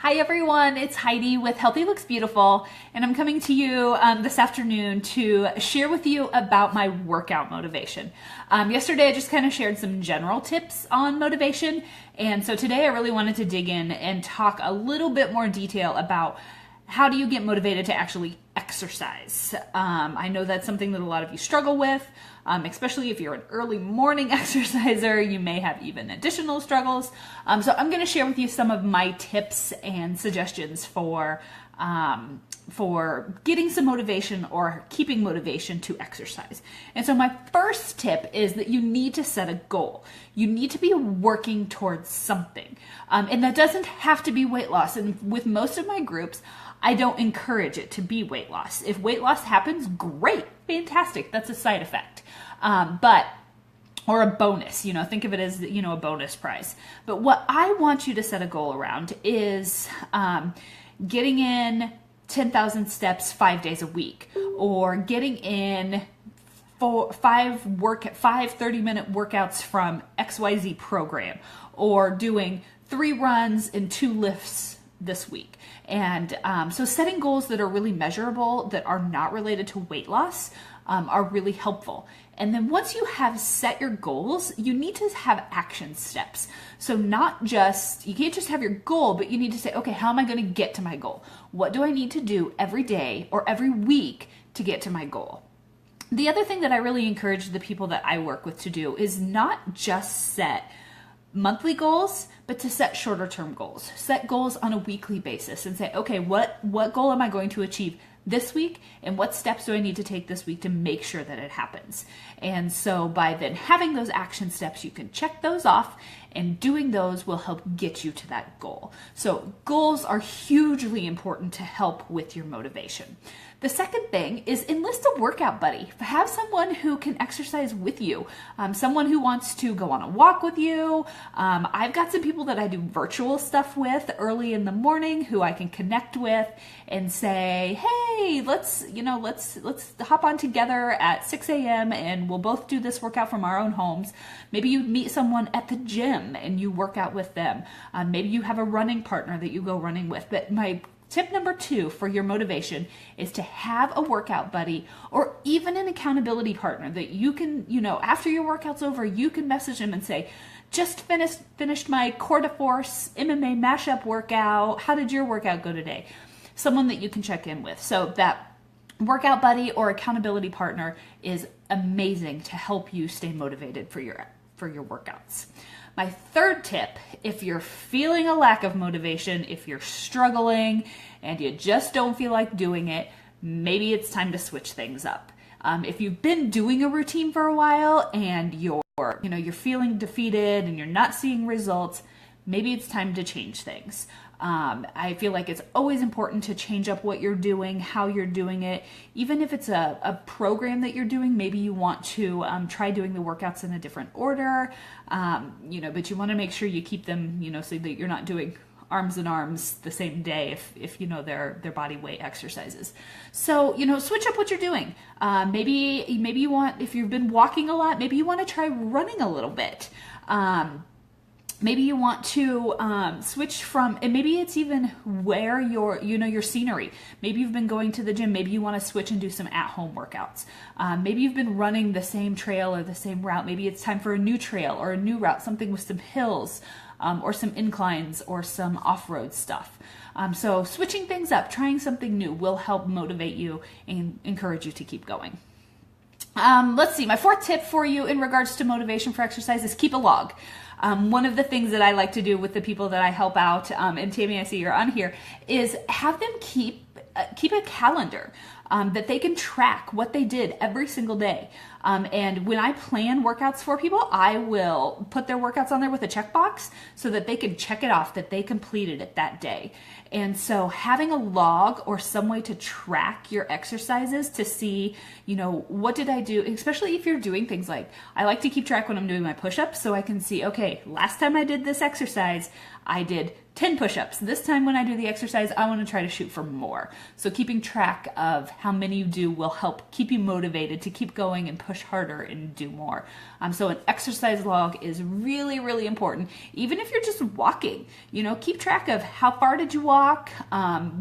Hi everyone, it's Heidi with Healthy Looks Beautiful, and I'm coming to you this afternoon to share with you about my workout motivation. Yesterday I just kind of shared some general tips on motivation, and so today I really wanted to dig in and talk a little bit more detail about how do you get motivated to actually exercise. I know that's something that a lot of you struggle with, especially if you're an early morning exerciser. You may have even additional struggles. So I'm going to share with you some of my tips and suggestions for getting some motivation or keeping motivation to exercise. And so my first tip is that you need to set a goal. You need to be working towards something. And that doesn't have to be weight loss. And with most of my groups, I don't encourage it to be weight loss. If weight loss happens, great, fantastic. That's a side effect. Or a bonus, think of it as, a bonus prize. But what I want you to set a goal around is getting in 10,000 steps 5 days a week, or getting in five 30-minute workouts from XYZ program, or doing 3 runs and 2 lifts this week. And so setting goals that are really measurable, that are not related to weight loss, are really helpful. And then once you have set your goals, you need to have action steps. So you can't just have your goal, but you need to say, okay, how am I going to get to my goal? What do I need to do every day or every week to get to my goal? The other thing that I really encourage the people that I work with to do is not just set monthly goals, but to set shorter term goals. Set goals on a weekly basis and say, okay, what goal am I going to achieve this week, and what steps do I need to take this week to make sure that it happens? And so by then having those action steps, you can check those off, and doing those will help get you to that goal. So goals are hugely important to help with your motivation. The second thing is enlist a workout buddy. Have someone who can exercise with you, someone who wants to go on a walk with you. I've got some people that I do virtual stuff with early in the morning who I can connect with and say, hey, let's hop on together at 6 a.m. and we'll both do this workout from our own homes. Maybe you meet someone at the gym and you work out with them. Maybe you have a running partner that you go running with. But my tip number 2 for your motivation is to have a workout buddy or even an accountability partner that you can, after your workout's over, you can message them and say, just finished my Core de Force MMA mashup workout. How did your workout go today? Someone that you can check in with. So that workout buddy or accountability partner is amazing to help you stay motivated for your workouts. My third tip, if you're feeling a lack of motivation, if you're struggling and you just don't feel like doing it, maybe it's time to switch things up. If you've been doing a routine for a while and you're feeling defeated and you're not seeing results, maybe it's time to change things. I feel like it's always important to change up what you're doing, how you're doing it. Even if it's a program that you're doing, maybe you want to try doing the workouts in a different order, but you want to make sure you keep them, so that you're not doing arms and arms the same day if they're body weight exercises. So, switch up what you're doing. Maybe you want, if you've been walking a lot, maybe you want to try running a little bit. Maybe you want to switch from, and maybe it's even where your scenery. Maybe you've been going to the gym. Maybe you want to switch and do some at-home workouts. Maybe you've been running the same trail or the same route. Maybe it's time for a new trail or a new route, something with some hills or some inclines or some off-road stuff. So switching things up, trying something new will help motivate you and encourage you to keep going. Let's see, my fourth tip for you in regards to motivation for exercise is keep a log. One of the things that I like to do with the people that I help out, and Tammy, I see you're on here, is have them keep a calendar that they can track what they did every single day. And when I plan workouts for people, I will put their workouts on there with a checkbox so that they can check it off that they completed it that day. And so having a log or some way to track your exercises to see, what did I do, especially if you're doing things like, I like to keep track when I'm doing my push-ups so I can see, okay, last time I did this exercise, I did 10 push-ups. This time when I do the exercise, I want to try to shoot for more. So keeping track of how many you do will help keep you motivated to keep going and push harder and do more. So an exercise log is really, really important. Even if you're just walking, keep track of how far did you walk,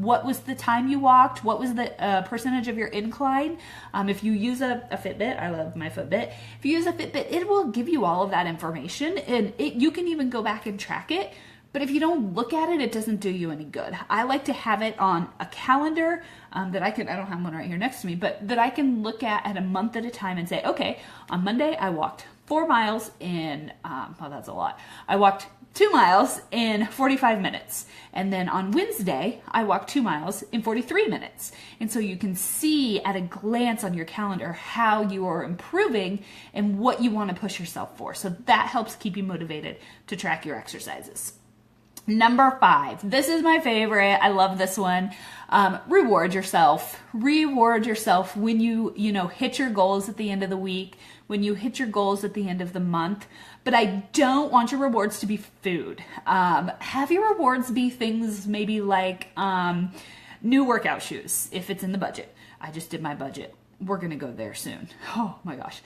what was the time you walked, what was the percentage of your incline. If you use a Fitbit, I love my Fitbit. If you use a Fitbit, it will give you all of that information, and you can even go back and track it. But if you don't look at it, it doesn't do you any good. I like to have it on a calendar that I don't have one right here next to me, but that I can look at a month at a time and say, okay, on Monday I walked 4 miles in, well, that's a lot. I walked 2 miles in 45 minutes. And then on Wednesday, I walked 2 miles in 43 minutes. And so you can see at a glance on your calendar how you are improving and what you want to push yourself for. So that helps keep you motivated to track your exercises. Number 5, this is my favorite. I love this one. Reward yourself. Reward yourself when you hit your goals at the end of the week, when you hit your goals at the end of the month. But I don't want your rewards to be food. Have your rewards be things maybe like new workout shoes, if it's in the budget. I just did my budget. We're going to go there soon. Oh my gosh.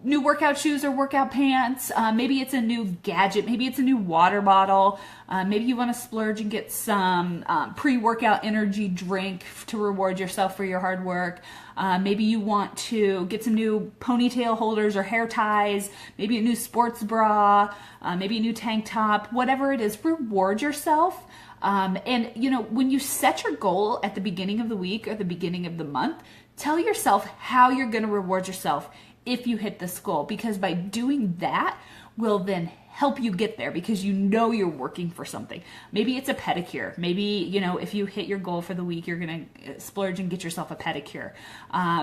New workout shoes or workout pants. Maybe it's a new gadget. Maybe it's a new water bottle. Maybe you want to splurge and get some pre-workout energy drink to reward yourself for your hard work. Maybe you want to get some new ponytail holders or hair ties. Maybe a new sports bra. Maybe a new tank top. Whatever it is, reward yourself. And when you set your goal at the beginning of the week or the beginning of the month, tell yourself how you're going to reward yourself if you hit this goal, because by doing that will then help you get there because you're working for something. Maybe it's a pedicure. Maybe, if you hit your goal for the week, you're going to splurge and get yourself a pedicure.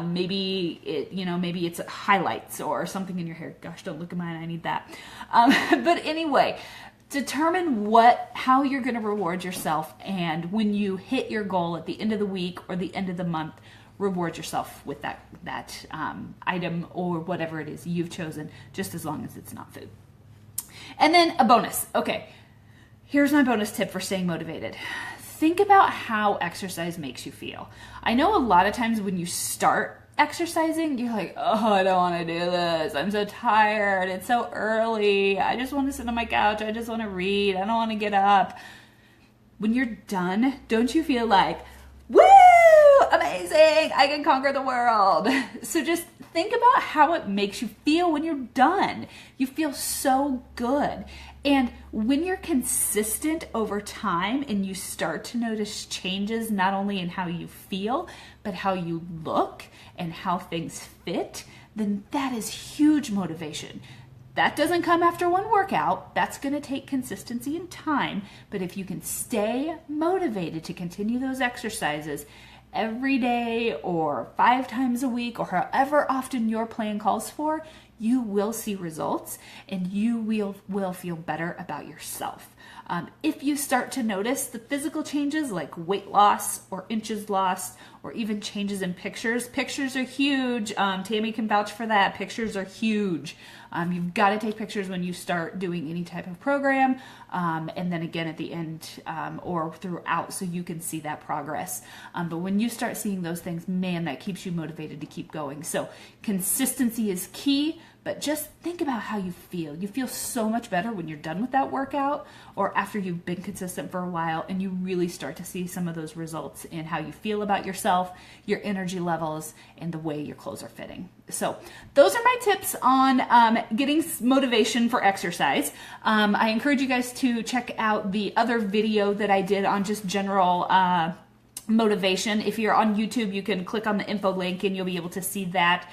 Maybe it's highlights or something in your hair. Gosh, don't look at mine. I need that. But anyway, determine how you're going to reward yourself. And when you hit your goal at the end of the week or the end of the month, reward yourself with that item or whatever it is you've chosen, just as long as it's not food. And then a bonus. Okay, here's my bonus tip for staying motivated. Think about how exercise makes you feel. I know a lot of times when you start exercising, you're like, oh, I don't want to do this. I'm so tired. It's so early. I just want to sit on my couch. I just want to read. I don't want to get up. When you're done, don't you feel like, woo, amazing, I can conquer the world? So just think about how it makes you feel when you're done. You feel so good. And when you're consistent over time and you start to notice changes not only in how you feel, but how you look and how things fit, then that is huge motivation. That doesn't come after one workout. That's going to take consistency and time. But if you can stay motivated to continue those exercises every day or 5 times a week or however often your plan calls for, you will see results and you will feel better about yourself. If you start to notice the physical changes like weight loss or inches lost or even changes in pictures are huge. Tammy can vouch for that. Pictures are huge. You've got to take pictures when you start doing any type of program, and then again at the end or throughout so you can see that progress. But when you start seeing those things, man, that keeps you motivated to keep going. So consistency is key, but just think about how you feel. You feel so much better when you're done with that workout or after you've been consistent for a while and you really start to see some of those results in how you feel about yourself, your energy levels, and the way your clothes are fitting. So those are my tips on getting motivation for exercise. I encourage you guys to check out the other video that I did on just general motivation. If you're on YouTube, you can click on the info link and you'll be able to see that.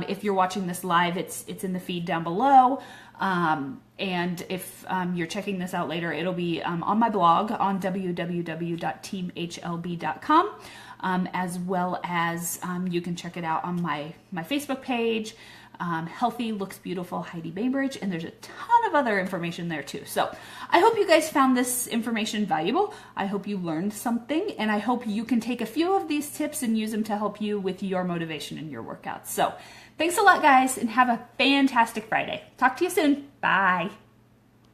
If you're watching this live, it's in the feed down below. And if you're checking this out later, it'll be on my blog on www.teamhlb.com, as well as you can check it out on my Facebook page, Healthy Looks Beautiful Heidi Bainbridge, and there's a ton of other information there too. So I hope you guys found this information valuable. I hope you learned something, and I hope you can take a few of these tips and use them to help you with your motivation in your workouts. So thanks a lot, guys, and have a fantastic Friday. Talk to you soon. Bye.